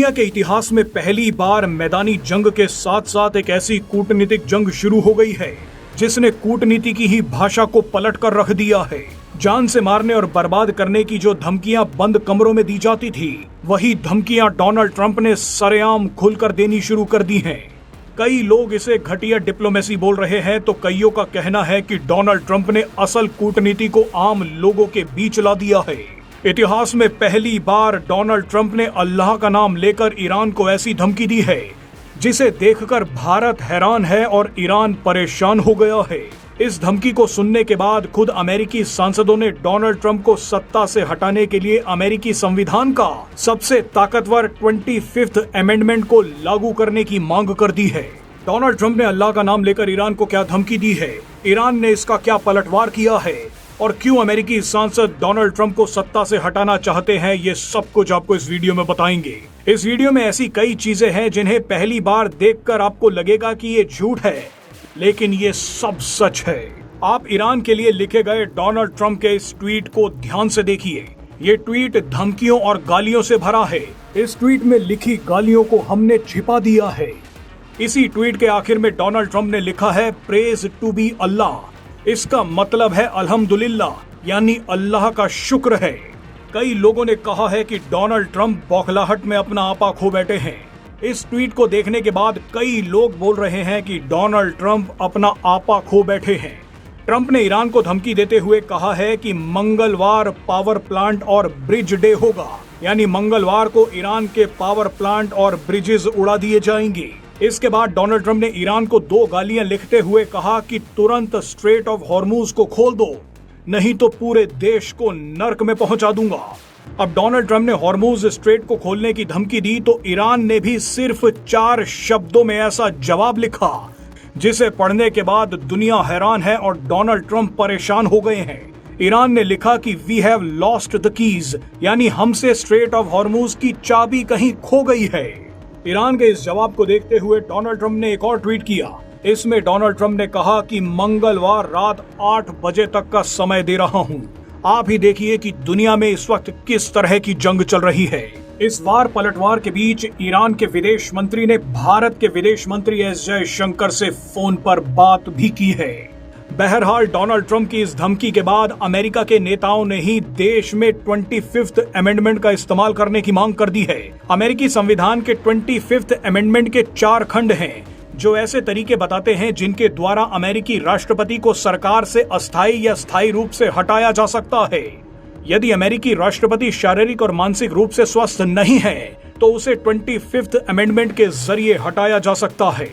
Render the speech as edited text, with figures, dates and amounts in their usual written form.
दुनिया के इतिहास में पहली बार मैदानी जंग के साथ साथ एक ऐसी कूटनीतिक जंग शुरू हो गई है जिसने कूटनीति की ही भाषा को पलट कर रख दिया है। जान से मारने और बर्बाद करने की जो धमकियां बंद कमरों में दी जाती थी, वही धमकियां डोनाल्ड ट्रंप ने सरेआम खुलकर देनी शुरू कर दी हैं। कई लोग इसे घटिया डिप्लोमेसी बोल रहे हैं तो कईयों का कहना है कि डोनाल्ड ट्रंप ने असल कूटनीति को आम लोगों के बीच ला दिया है। इतिहास में पहली बार डोनाल्ड ट्रंप ने अल्लाह का नाम लेकर ईरान को ऐसी धमकी दी है जिसे देखकर भारत हैरान है और ईरान परेशान हो गया है। इस धमकी को सुनने के बाद खुद अमेरिकी सांसदों ने डोनाल्ड ट्रंप को सत्ता से हटाने के लिए अमेरिकी संविधान का सबसे ताकतवर 25th अमेंडमेंट को लागू करने की मांग कर दी है। डोनाल्ड ट्रंप ने अल्लाह का नाम लेकर ईरान को क्या धमकी दी है, ईरान ने इसका क्या पलटवार किया है और क्यों अमेरिकी सांसद डोनाल्ड ट्रंप को सत्ता से हटाना चाहते हैं, ये सब कुछ आपको इस वीडियो में बताएंगे। इस वीडियो में ऐसी कई चीजें हैं जिन्हें पहली बार देखकर आपको लगेगा कि ये झूठ है, लेकिन ये सब सच है। आप ईरान के लिए लिखे गए डोनाल्ड ट्रंप के इस ट्वीट को ध्यान से देखिए। ये ट्वीट धमकियों और गालियों से भरा है। इस ट्वीट में लिखी गालियों को हमने छिपा दिया है। इसी ट्वीट के आखिर में डोनाल्ड ट्रंप ने लिखा है प्रेज टू बी अल्लाह। इसका मतलब है अल्हम्दुलिल्लाह, यानी अल्लाह का शुक्र है। कई लोगों ने कहा है कि डोनाल्ड ट्रंप बौखलाहट में अपना आपा खो बैठे हैं। इस ट्वीट को देखने के बाद कई लोग बोल रहे हैं कि डोनाल्ड ट्रंप अपना आपा खो बैठे हैं। ट्रंप ने ईरान को धमकी देते हुए कहा है कि मंगलवार पावर प्लांट और ब्रिज डे होगा, यानी मंगलवार को ईरान के पावर प्लांट और ब्रिजेस उड़ा दिए जाएंगे। इसके बाद डोनाल्ड ट्रंप ने ईरान को 2 गालियां लिखते हुए कहा कि तुरंत स्ट्रेट ऑफ हॉर्मूज को खोल दो, नहीं तो पूरे देश को नर्क में पहुंचा दूंगा। अब डोनाल्ड ट्रंप ने हॉर्मूज स्ट्रेट को खोलने की धमकी दी तो ईरान ने भी सिर्फ 4 शब्दों में ऐसा जवाब लिखा जिसे पढ़ने के बाद दुनिया हैरान है और डोनाल्ड ट्रंप परेशान हो गए हैं। ईरान ने लिखा कि we have lost the keys, यानी हमसे स्ट्रेट ऑफ हॉर्मूज की चाबी कहीं खो गई है। ईरान के इस जवाब को देखते हुए डोनाल्ड ट्रंप ने एक और ट्वीट किया। इसमें डोनाल्ड ट्रंप ने कहा कि मंगलवार रात 8 बजे तक का समय दे रहा हूं। आप ही देखिए कि दुनिया में इस वक्त किस तरह की जंग चल रही है। इस बार पलटवार के बीच ईरान के विदेश मंत्री ने भारत के विदेश मंत्री एस जयशंकर से फोन पर बात भी की है। बहरहाल डोनाल्ड ट्रंप की इस धमकी के बाद अमेरिका के नेताओं ने ही देश में 25th अमेंडमेंट का इस्तेमाल करने की मांग कर दी है। अमेरिकी संविधान के 25th अमेंडमेंट के 4 खंड हैं जो ऐसे तरीके बताते हैं जिनके द्वारा अमेरिकी राष्ट्रपति को सरकार से अस्थायी या स्थायी रूप से हटाया जा सकता है। यदि अमेरिकी राष्ट्रपति शारीरिक और मानसिक रूप से स्वस्थ नहीं है तो उसे 25th अमेंडमेंट के जरिए हटाया जा सकता है।